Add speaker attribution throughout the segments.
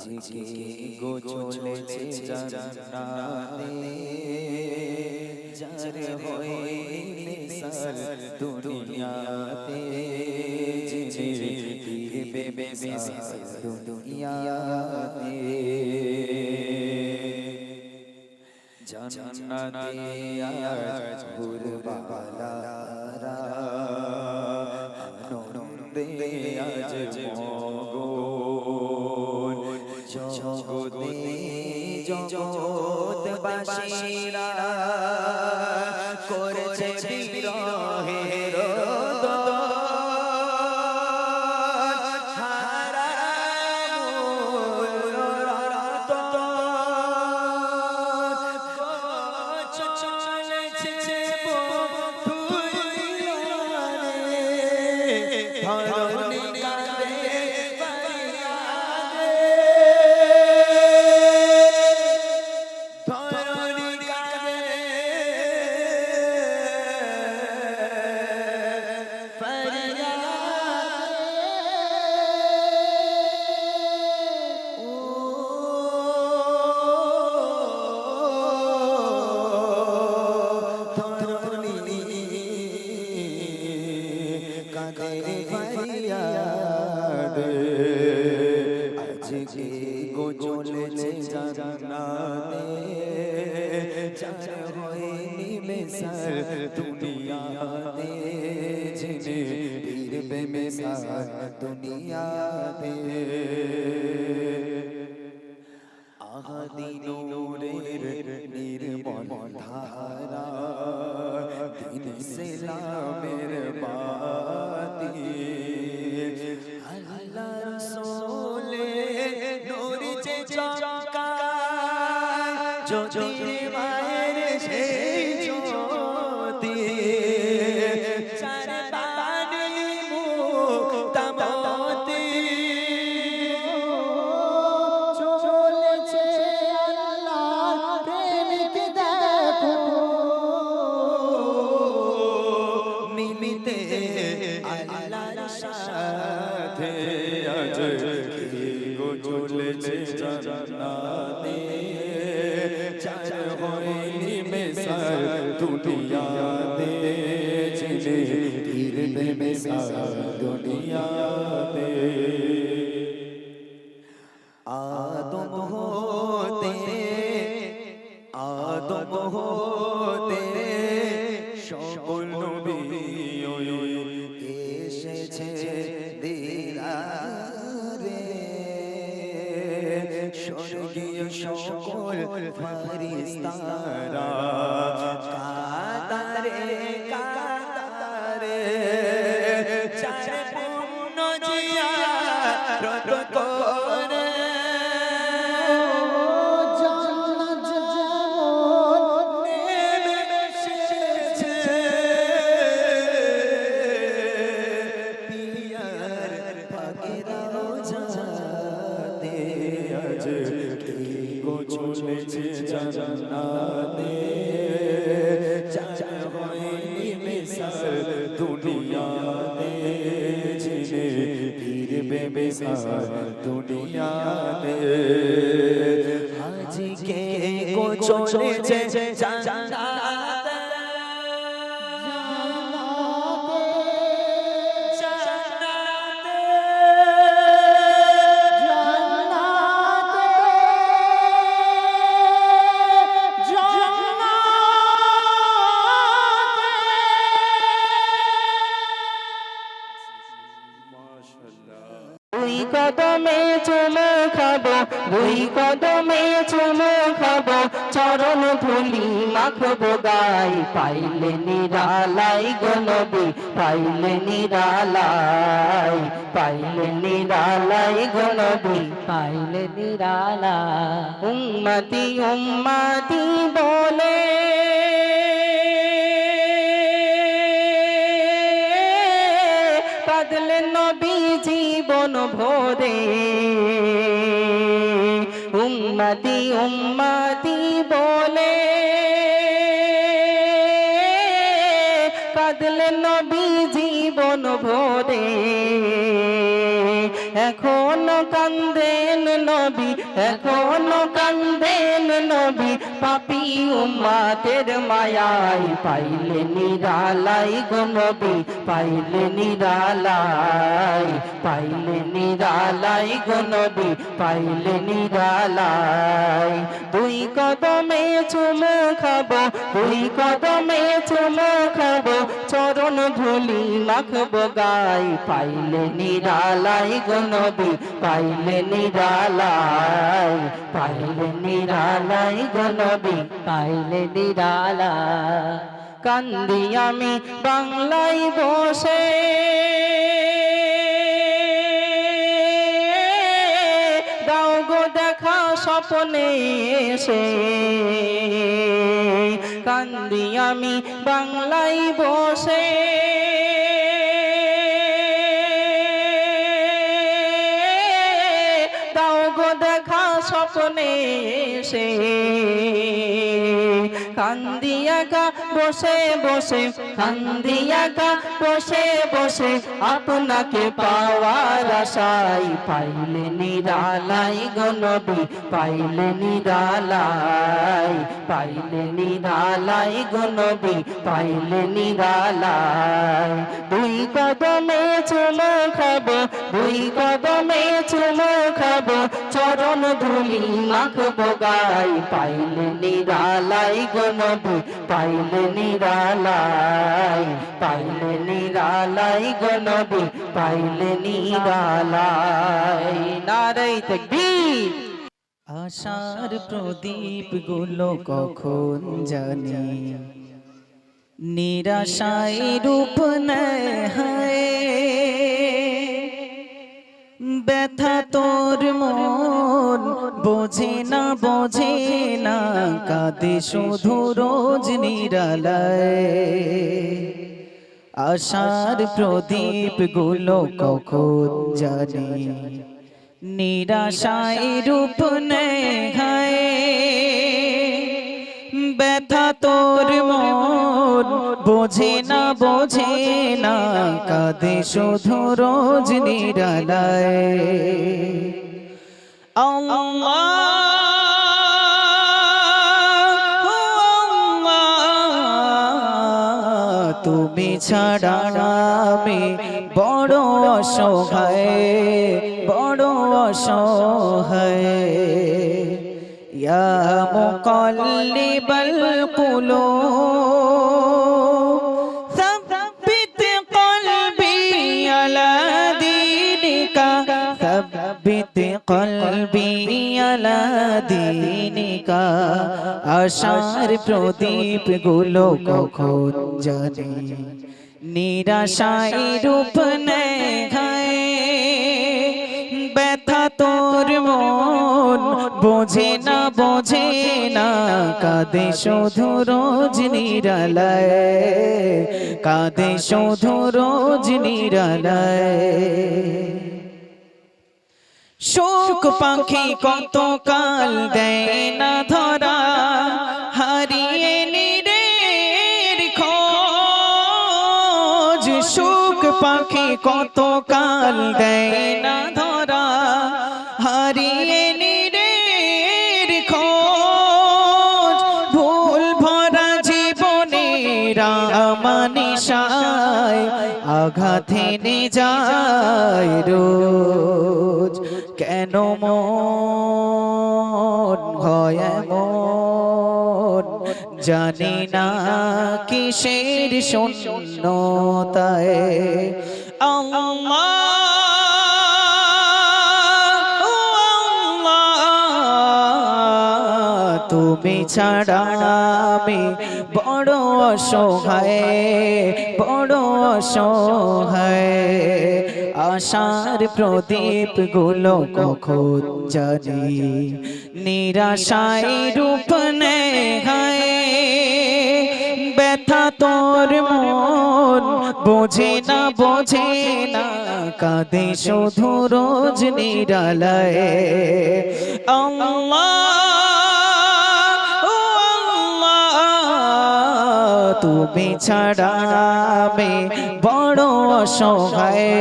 Speaker 1: আজকে গো চলেছে জান্নাতে যার হইলে সার দুনিয়াতে জিনে দিবে বেসার দুনিয়াতে জান্নাতে আজ ঘুরবালারা আনন্দে আজ মগন জগতে জগৎবাসীরা করছে বিরহের আজকে গো চলেছে জান্নাতে যার হয়নি বেসার দুনিয়াতে জিনে ফিরবে বেসার দুনিয়াতে আহাদি নূরের নির্মল ধারা দিন ইসলামের বাতি আল্লাহ রাসূলে নূর যে চমকায় জ্যোতির মায়ের সেই জ্যোতি চার পানি মুক্তামতি চলেছে আল্লাহ প্রেমিক দেখো মিলিতে আল্লাহর সাথে আজ গো চলেছে জান্নাতে যার হয়নি বেসার দুনিয়াতে জিনে ফিরবে বেসার দুনিয়াতে আদম হতে সকল নবী এসেছে দিলারে স্বর্গীয় সকল ফেরেশতারা কাতারে চার পূর্ণ জিয়ারত করে জান্নাত যেমন নেমে এসেছে পিয়ার পাকেরা রোজাতে আজ গো চলেছে জান্নাতে যার হয়নি বেসার দুনিয়াতে জিনে ফিরবে বেসার দুনিয়াতে আজকে গো চলেছে জান্নাতে
Speaker 2: দুই কদমে চুমো খাবো, দুই কদমে চুমো খাবো, চরণ ধুলি মাখবো গাই, পাইলে নিরালাই গো নবী, পাইলে নিরালাই, পাইলে নিরালাই গো নবী, পাইলে নিরালাই। উম্মতি উম্মতি বলে কাঁদলেন নবী জীবন ভরে, উম্মতি উম্মতি বলে কাঁদলেন নবী জীবন ভরে। এখনো কান্দেন নবী, এখনো কান্দেন নবী, পাপী উম্মতের মায়ায় পাইলে নিরালাই গো নবী, পাইলে নিরালাই, পাইলে নিরালাই গো নবী, পাইলে নিরালাই। দুই কদমে চুমু খাবো, দুই কদমে চুমু খাবো, চরণ ধুলি মাখবো গায়, পাইলে নিরালাই গো নবী, পাইলে নিরালাই, পাইলে নিরালাই গো নবী, পাইলে নিরালাই। কান্দি আমি বাংলায় বসে, দাও গো দেখা স্বপ্নে এসে, কান্দি আমি বাংলায় বসে, দাও গো দেখা স্বপ্নে এসে, কান্দি একা বসে বসে, কান্দি একা বসে বসে, আপনাকে পাওয়ার আশায়, পাইলে নিরালাই গো নবী, পাইলে নিরালাই, পাইলে নিরালাই গো নবী, পাইলে নিরালাই। দুই কদমে চুমু খাবো, দুই কদমে চুমু খাবো, চরণ ধুলি মাখবো গায়, পাইলে নিরালাই গো নবী, পাইলে নিরালাই, পাইলে নিরালাই গো নবী, পাইলে নিরালাই। নারে তাকবীর।
Speaker 1: আশার প্রদীপ গুলো কখন জানি নিরাশায় রূপ নেয়, হায় ব্যথা তোর মন বোঝে না, বোঝে না, কাঁদে শুধু রোজ নিরালায়। আশার প্রদীপ গুলো কখন জানি নিরাশায় রূপ নেয়, হায় ব্যথা তোর মন বোঝে না, বোঝে না, কাঁদে শুধু রোজ নিরালায়। তুমি ছাড়া আমি বড় অসহায়, বড় অসহায়। ইয়া মুকাল্লিবাল কুলুব সাব্বিত কলবি আলা দীনিকা, সাব্বিত কলবি আলা দীনিকা। আশার প্রদীপ গুলো কখন জানি নিরাশায় রূপ নেয়, হায় ব্যথা তোর মন বোঝে না, বোঝে না, কাঁদে শুধু রোজ নিরালায়, কাঁদে শুধু রোজ নিরালায়। শোক পাখি কত কাল দেয় না ধরা, হারিয়ে নিরের খোঁজ। শোক পাখি কত কাল দেয় না ধরা, হারিয়ে নিরের খোঁজ। ভুল ভরা জীবনের আমানিশায় আঘাত হেনে যায় রোজ। কেন মন হয় এমন, জানি না কিসের শূন্যতায়। তুমি ছাড়া আমি বড় অসহায়, বড় অসহায়। আশার প্রদীপ গুলো কখন জানি নিরাশায় রূপ নেয়, হায় ব্যথা তোর মন বোঝে না, বোঝে না, কাঁদে শুধু রোজ নিরালায়। তুমি ছাড়া আমি বড় বড় অসহায়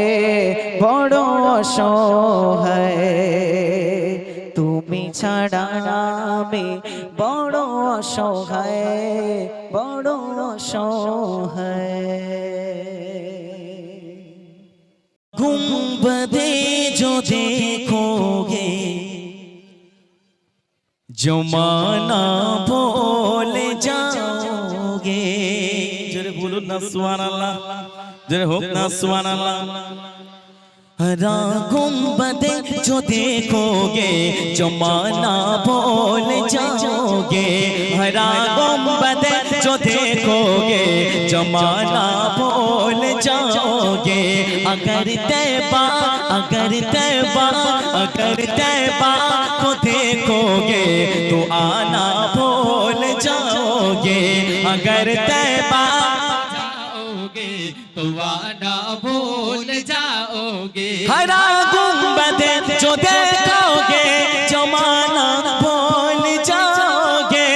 Speaker 1: বড় অসহায় তুমি ছাড়া আমি বড় অসহায় বড় অসহায় गुंबदे जो देखोगे जमाना भूल जाओगे जरे बोलो ना सुभान अल्लाह जरे हो ना सुभान अल्लाह हरा गुंबदे जो देखोगे जमाना भूल जाओगे हरा गुंबदे जो देखोगे जमाना भूल जाओगे अगर तैबा को देखोगे तो आना भूल जाओगे अगर तैबा
Speaker 3: जाओगे तो आना भूल जाओगे
Speaker 1: हरा गुंबद जो देखोगे जमाना भूल जाओगे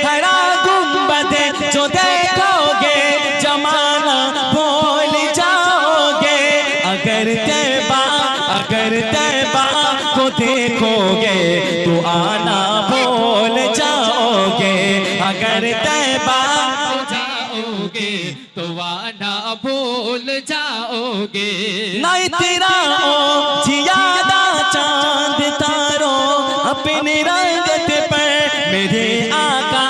Speaker 1: हरा गुंबद जो देखोगे जमाना भूल जाओगे अगर तैबा को देखोगे तो आना भूल जाओगे अगर तैबा
Speaker 3: जाओगे तो आना भूल जाओगे
Speaker 1: नहीं तेरा ओ जियादा चांद तारो अपने रंगत पर मेरे आका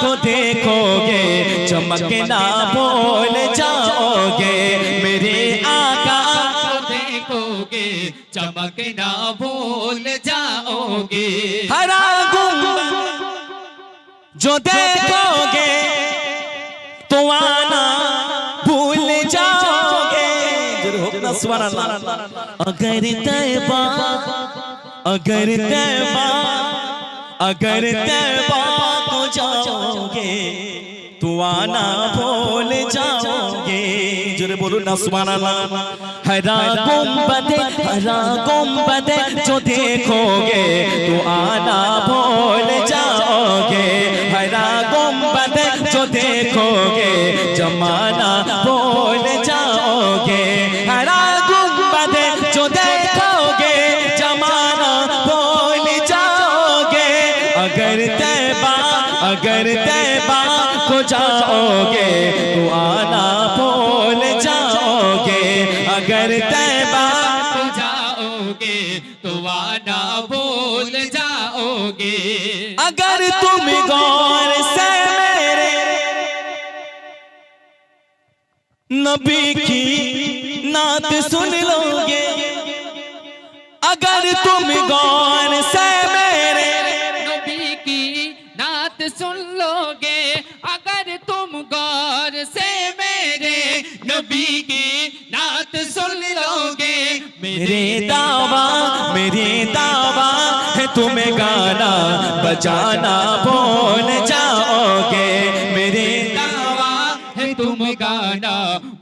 Speaker 1: को देखोगे चमकना भूल जाओगे मेरे आका
Speaker 3: को देखोगे चमकना भूल जाओगे
Speaker 1: हरा गुंबद जो देखोगे तो आना भूल जाओगे सुभान अल्लाह अगर तैबा को जाओगे तो आना भूल जाओगे जोरे बोलो ना सुभान अल्लाह हरा गुंबद जो देखोगे तो आना भूल जाओगे हरा गुंबद जो देखोगे जमाना भूल जाओगे हरा गुंबद जो देखोगे जमाना भूल जाओगे अगर तैबा को जाओगे तो आना भूल जाओगे अगर तैबा
Speaker 3: को जाओगे तो आना भूल जाओगे
Speaker 1: अगर तुम गौर से मेरे नबी की नात सुन लोगे अगर तुम गौर से मेरे
Speaker 3: नबी की नात सुन लोगे अगर तुम गौर से मेरे नबी की नात सुन लोगे
Speaker 1: मेरे दावा है तुम्हें गाना बजाना भूल जाओगे मेरे
Speaker 3: दावा है तुम गाना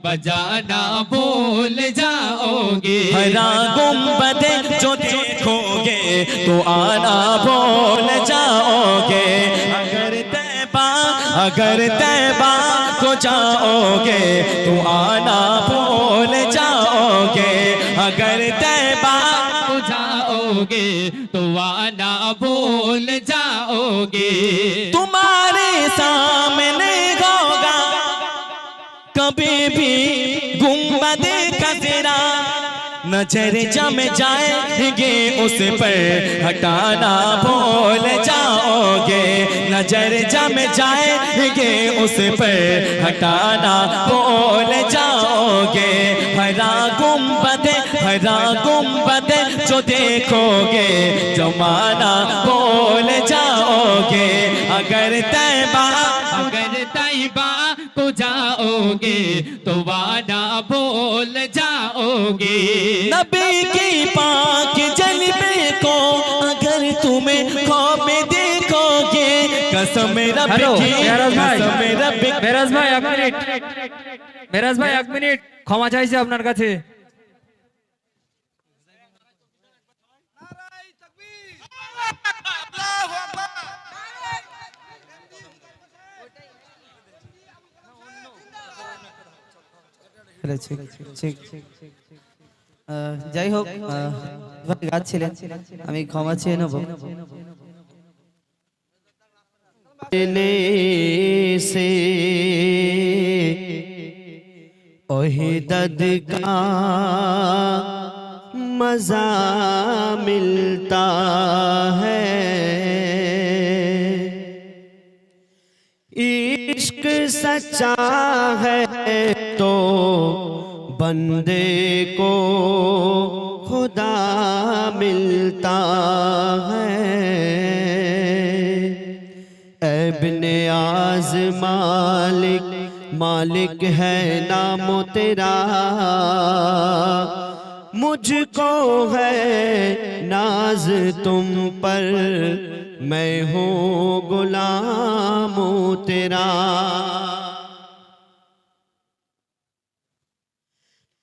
Speaker 3: बजाना भूल जाओगे
Speaker 1: हरा गुंबद जो देखोगे तो आना भूल जाओगे अगर तैबा को जाओगे तो आना भूल जाओगे अगर तैबा
Speaker 3: को जाओगे तो आना भूल जाओगे
Speaker 1: तुम्हारे सामने होगा कभी भी गुंबद खजरा नजर जम जाएंगे उस पर हटाना भूल जाओगे नजर जम जाएंगे उस पर हटाना भूल जाओगे हरा गुंबद जो देखोगे जमाना भूल जाओगे अगर तैबा
Speaker 3: को जाओगे तो वादा भूल जाओगे
Speaker 1: नबी की पाक जलवे को अगर तुम्हें ख्वाब में देखोगे कसम रब की
Speaker 4: মেরাজ ভাই এক মিনিট ক্ষমা চাইছি আপনার কাছে
Speaker 5: ফেলেছি ঠিক যাই হোক ভাই গাচ্ছিলেন আমি ক্ষমা চেয়ে নেব
Speaker 1: से ओहिदद का मजा मिलता है इश्क सच्चा है तो बंदे को खुदा मिलता है इब्ने आज़ मालिक मालिक है नाम तेरा मुझको है नाज तुम पर मैं हूँ गुलाम तेरा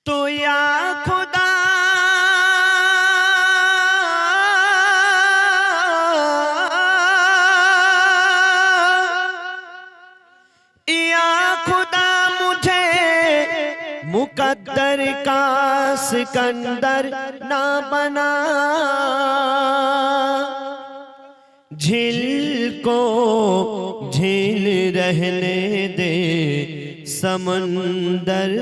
Speaker 1: तो या खुदा मुकद्दर का सिकंदर ना बना झील को झील रहने दे समंदर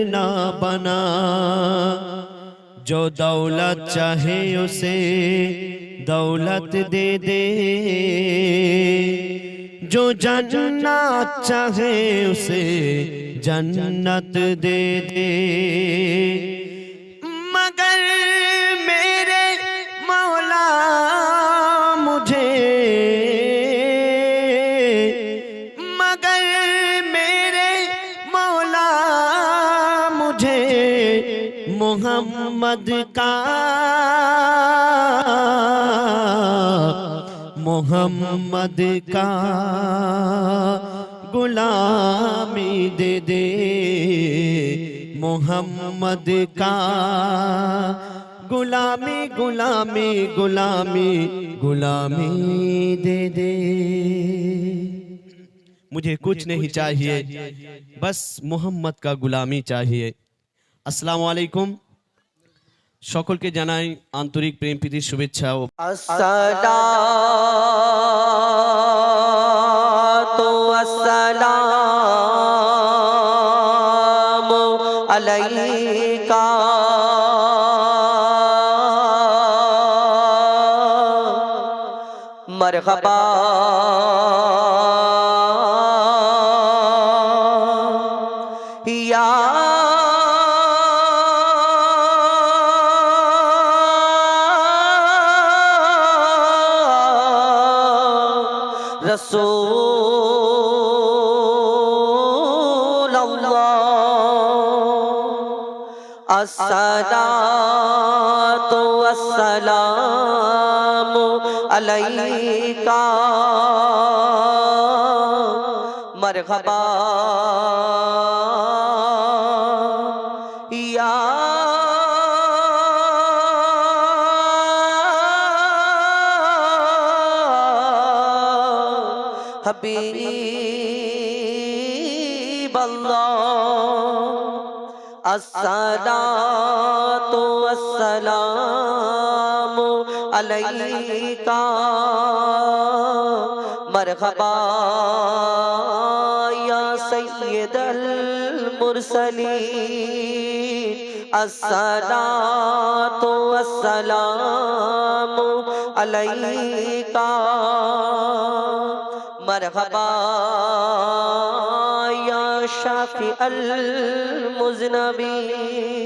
Speaker 1: ना बना जो दौलत चाहे उसे दौलत दे दे जो जन्नत चाहे उसे जन्नत दे दे मगर मेरे मौला मुझे मगर मेरे मौला मुझे मोहम्मद का गुलामी दे दे मोहम्मद का गुलामी गुलामी गुलामी गुलामी दे दे मुझे कुछ नहीं चाहिए बस मोहम्मद का गुलामी चाहिए अस्सलामु अलैकुम সকলকে জানাই আন্তরিক প্রেম প্রীতির শুভেচ্ছা ও
Speaker 6: আসসালাতু ওয়াসসালামু আলাইকা মারহাবা ইয়া रसूल अल्लाह अस्सलातु वस्सलामु अलैका मरहबा या हबीब अल्लाह अस्सलातु वस्सलामु अलैका मरहबा या सय्यदल मुरसलीन अस्सलातु वस्सलामु अलैका मरहबा या शाफी अल मुज़नबीन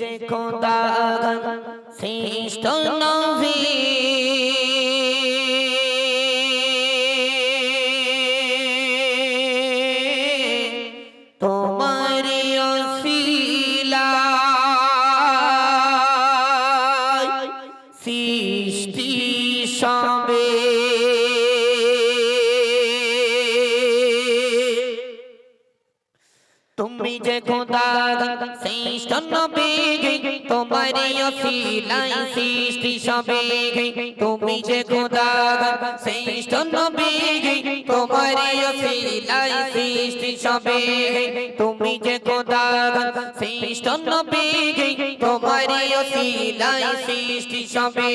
Speaker 6: जे खुदा श्रेष्ठ नबी तुम्हारी वसीला सृष्टि सবে তুমি যে খোদা শ্রেষ্ঠ নবী তোমারি ওসিলায় সৃষ্টি সবে তুমি যে খোদা শ্রেষ্ঠ নবী তোমারি ওসিলায় সৃষ্টি সবে তুমি যে খোদা শ্রেষ্ঠ নবী তোমারই ওসিলায় সৃষ্টি সবে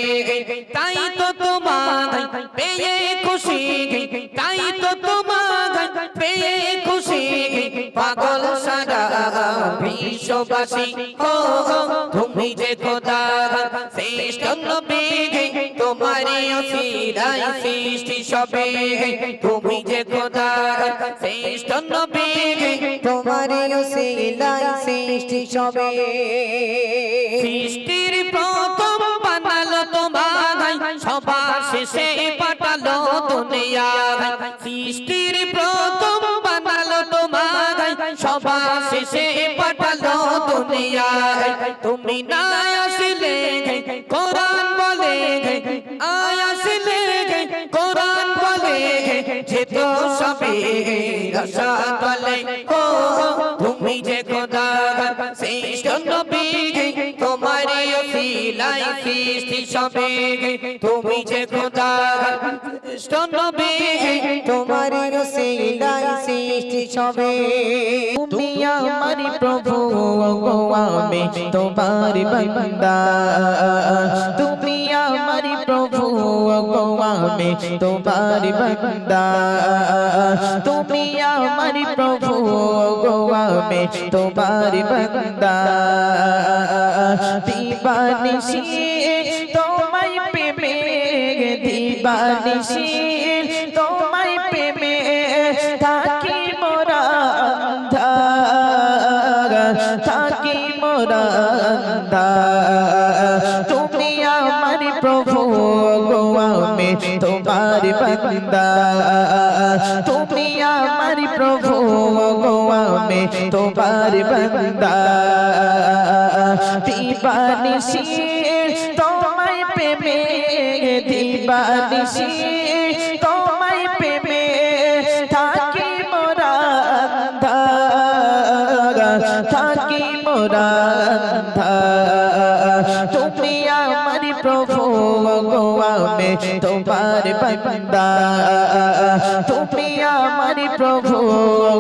Speaker 6: তাই তো তোমায় পেয়ে খুশি তাই তো তোমায় পেয়ে খুশি পাগল সারা বিশ্ববাসী ও তুমি যে খোদা শ্রেষ্ঠ নবী তোমারই ওসিলায় সৃষ্টি সবে তুমি যে খোদা শ্রেষ্ঠ নবী
Speaker 5: তোমারই ওসিলায় সৃষ্টি সবে
Speaker 6: সৃষ্টির প্রথম বানালো তোমায় সবার শেষে পাঠালো দুনিয়ায় সৃষ্টির প্রথম বানালো তোমায় সবার শেষে পাঠালো দুনিয়ায় তুমি না আসলে কোরআন বলে আয় আসলে কোরআন বলে যে তো সবে আশা তলে ও তুমি যে খোদা শ্রেষ্ঠ নবী তোমারই ওসিলায় সৃষ্টি সবে তুমি যে খোদা শ্রেষ্ঠ নবী
Speaker 5: তোমারই ওসিলায় সৃষ্টি সবে তুমি আমার প্রভু গো আমি তোমার বান্দা তুমি আমার প্রভু গো আমি তোমার বান্দা তুমি আমার প্রভু গো আমি তোমার বান্দা দিবানিশি তোমায় প্রেমে দিবানিশি তোমায় প্রেমে থাকি মোরা থাকি মোরা তুমি আমার প্রভু গো আমি তোমার বান্দা তুমি আমার প্রভু গো আমি তোমার বান্দা দিবানিশি তোমায় প্রেমে দিবানিশি তোমায় প্রেমে থাকি মোরা থাকি মোরা তুমি আমার প্রভু গো আমি তোমার বান্দা তুমি আমার প্রভু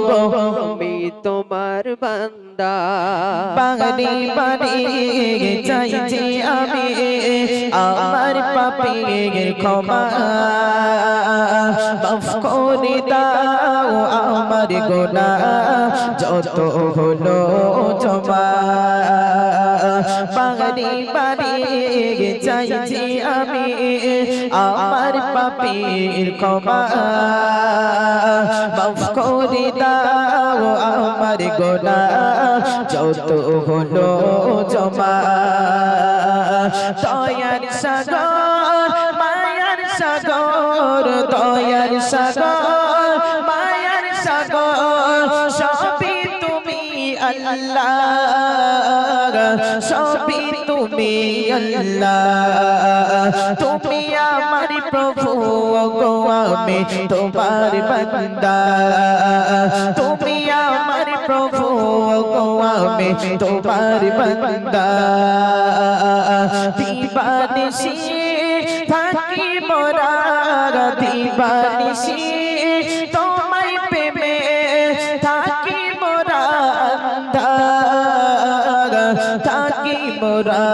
Speaker 5: গো আমি তোমার বান্দা বাড়ি বাড়ি চাইছি আমি আমার পাপের ক্ষমা মাফ করে দাও আমার গুনাহ যত হলো জমা বাড়ি বাড়ি চাইছি আমি আমার পাপের ক্ষমা মাফ করে দাও আমার গুনাহ যত হলো জমা দয়ার সাগর মায়ার সাগর দয়ার সাগর মায়ার সাগর সবই তুমি আল্লাহ সবই তুমি আল্লাহ তুমি আমার প্রভু গো আমি তোমার বান্দা তুমি আমার প্রভু গো আমি তোমার বান্দা দিবানিশি থাকি মোরা দিবানিশি তোমায় প্রেমে থাকি মোরা থাকি মোরা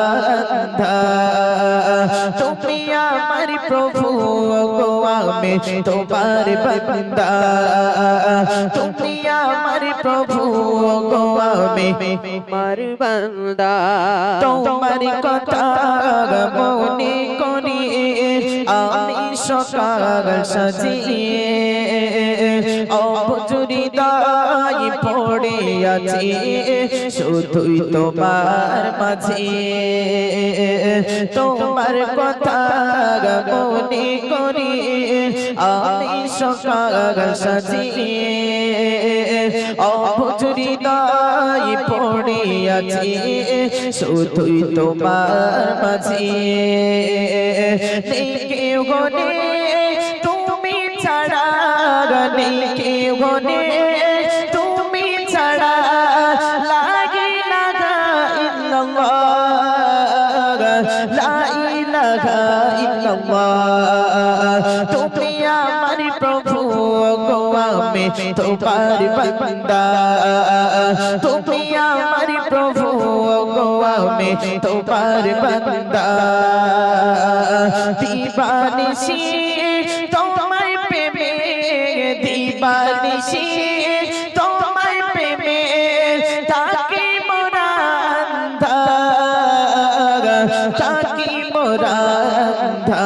Speaker 5: তুমি আমার প্রভু গো আমি তোমার বান্দা তুমি আমার প্রভু গো আমি তোমার বান্দা তোমার কথা মনে করি আমি সকাল সাজিয়ে অবজুরি দাই পড়ে আছি শুধুই তোমার মাঝে তোমার কথা মনে করি আমি সকাল সাজিয়ে অবজুরি দাই পড়ে আছি শুধুই তোমার মাঝে নেই কেউ গনে তুমি ছাড়া নেই কেউ গনে তুমি ছাড়া লা ইলাহা ইল্লাল্লাহ লা ইলাহা ইল্লাল্লাহ তুমি
Speaker 2: আমার প্রভু গো আমি তোমার বান্দা তুমি আমার প্রভু গো আমি তোমার বান্দা দিবানিশি তোমায় প্রেমে দিবানিশি তোমায় প্রেমে তাকি মোরান্ধা তাকি মোরান্ধা